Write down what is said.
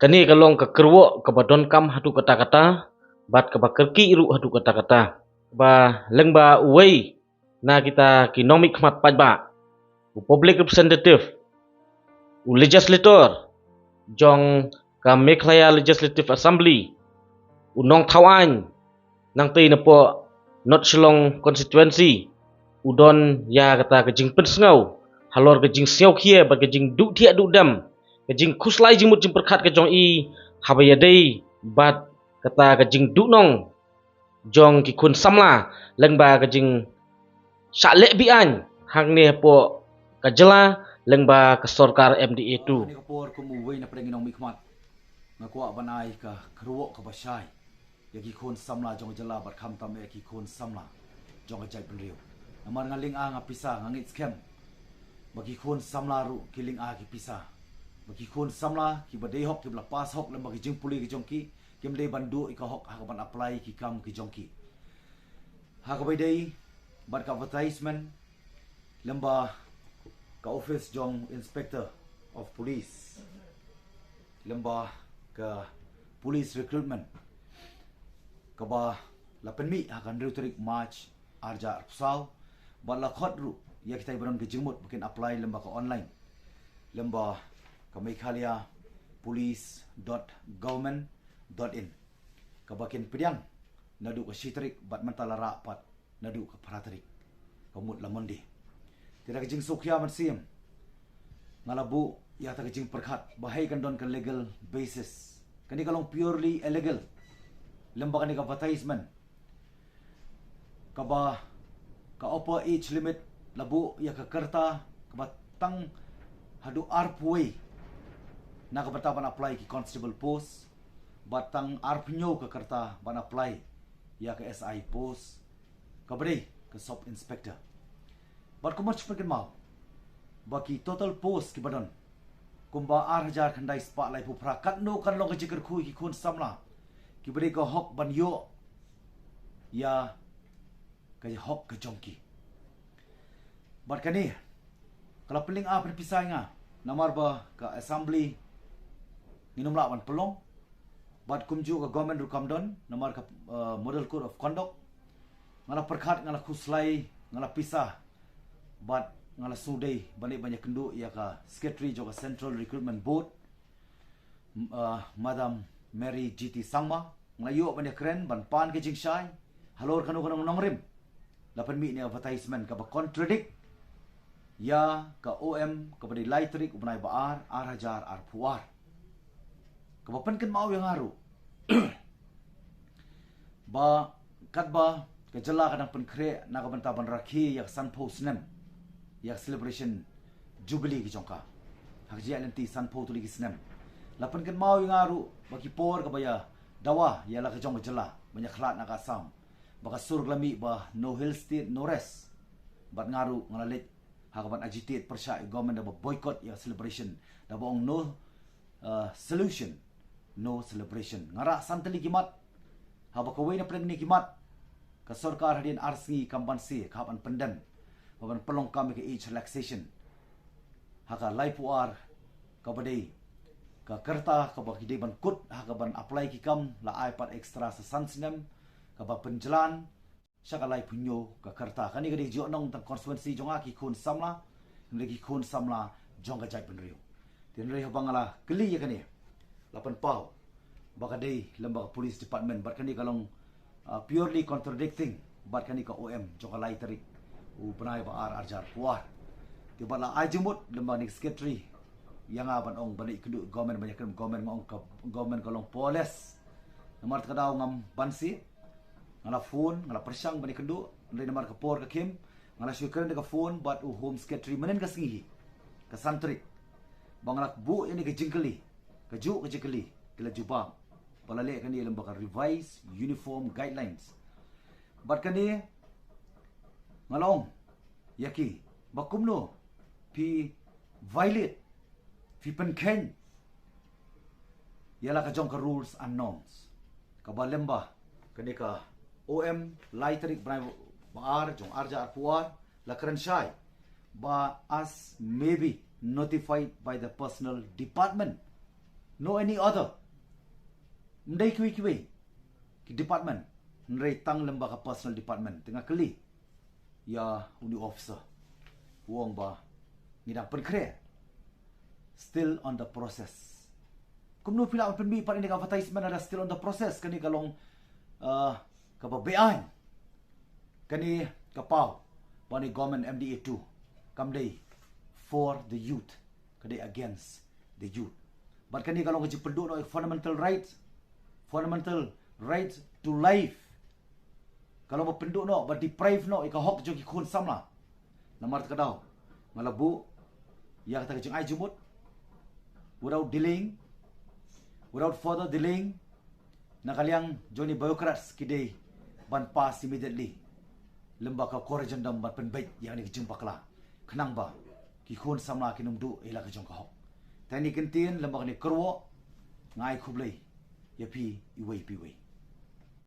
Kani kalong ka kerwo ka badon kam hatu kata-kata, bat ka bakerki iru hatu kata-kata. Ba lengba uwei na kita kinomik mat pajba. U public representative, u legislator, jong ka Meghalaya Legislative Assembly, u nong thawan, nang tei na po North Shillong constituency, udon ya kata kejing pensngau, halor kejing siau khie ba kejing du thia du dam, kejing khuslai jimut jim perkhat ke jong i habaya dei bat kata kejing du nong jong ki kun samla lengba kejing syak bian hang ne po kajela lengba ke sorkar MDA tu. Ni kapor kumuway na prenginong mikmat. Nakuha banay ka kruwo ka basyay. Yagi kun samla jong jala bat kham tam yagi kun samla jong ajay penriyo. Namar ngaling nga pisa ngangit scam. Bagi kun samla ru kiling ki pisa. Bagi kun samla ki badai hok ki belapas hok lembagi jing puli ki jongki. Kim dei bandu ika hok hakaban apply ki kam ki jongki. Hakabai dei bat ka advertisement lemba ka office jong inspector of police lemba ka police recruitment ka ba lapen mi akan reuterik march arja pusau ba la khot ru ya kita ibaron ke jingmut bukan apply lemba ka online lemba ka Meghalaya police.government.in ka bakin pidyang nadu ka sitrik bat mentala rapat nadu ka paratarik kamut lamondi tidak kejing sukya man siem ngalabu ya ta kejing perkhat bahai kan don kan legal basis kani kalong purely illegal lemba kani ka advertisement kaba ka upper age limit labu ya ka kerta kaba tang hadu arpui na ka ban apply ki constable post batang arpnyo ka kerta ban apply ya ka SI post kabri ka sub inspector bat ko much freaking mau baki total post ki badon kumba 8,000 khandai spa lai pu prakat no kan long jikir khu ki kun samla ki bari ko hok ban yo ya ka hok ke jongki bat kani kalau peling a perpisai nga namar ba ka assembly minum lawan pelong bat kumju ka government rukam don namar ka model code of conduct ngala perkhat ngala khuslai ngala pisah bat ngala sudai banyak kendu ya ka secretary joka Central Recruitment Board Madam Mary GT Sangma ngayo banyak keren ban pan ke jingshai halor kanu nongrim lapan mi ni advertisement ka ba contradict ya ka OM ka badi laitrik ubnai baar arhajar arpuar ka ba pen mau yang haru ba katba ka jala kadang pen kre na ka banta ban rakhi yak sanpo snem yak celebration jubilee ki jongka hakji nanti sanpo tu lagi snem lapan kan mau yang aru bagi por ka baya dawa ya la ka jong jala banyak khlat na ka sam baka sur glami ba no hill state no rest bat ngaru ngalalit hakaban agitate persya government da boycott ya celebration da bong no solution no celebration ngara santali kimat haba ka na pregni kimat ka sarkar hadin arsi kambansi kapan pendan baban pelong kami ke age relaxation haka laipuar ka badai ka kerta ka bagi ban kut haka ban apply ki kam la iPad extra sa sansnem ka ba penjalan saka lai punyo ka kerta kani gadi jo nong tang constituency jonga ki kun samla lagi kun samla jonga jai penrio tin re bangala keli ya kani lapan pau baka dei lembaga police department bat kani kalong purely contradicting bat kani ka OM jonga lai tarik upanai ba arjar puar tiba la ajemut lembaga secretary yang aban ong balik kedu government banyak kem government ngong ka government kalong poles namar kadau ngam bansi ngala phone ngala persang bani kedu ndai namar ka por ka kim ngala syukran ka phone bat home secretary menen ka singi ka santri bangala bu ini ka jingkeli ka ju ka jingkeli kila jubang palale kan ni lembaga revise uniform guidelines bat kan ni ngalong yaki bakumno pi violate fi penken yala ka jong ka rules and norms ka balemba kani ka OM laitrik brai baar jong arja arpuar la karen shai ba as maybe notified by the personal department no any other. Mdai kiwi ki department nrei tang lembaga personal department tengah keli ya uni officer wong ba ngidang penkre still on the process. Kumno pila penbi par ini advertisement ada still on the process kani kalong kababean kani kapau bani government MDA 2 kamdei for the youth kani against the youth. But kani kalong kaji penduk no fundamental right to life. Kalau mau penduk no, but deprive no, ika hok joki kun samla. Namar kadau, ngalabu, ya kata kecing ai jumut, without further delaying, nakaliang Johnny Biocrats kidei ban pass immediately. Lembaga korejendam ban penbaik yang ni kecing pakla. Kenang ba, ki kun samla kinumdu ila kecing kahok. Tani kentin lembaga ni kerwo, ngai kublai, yapi iwei piwei.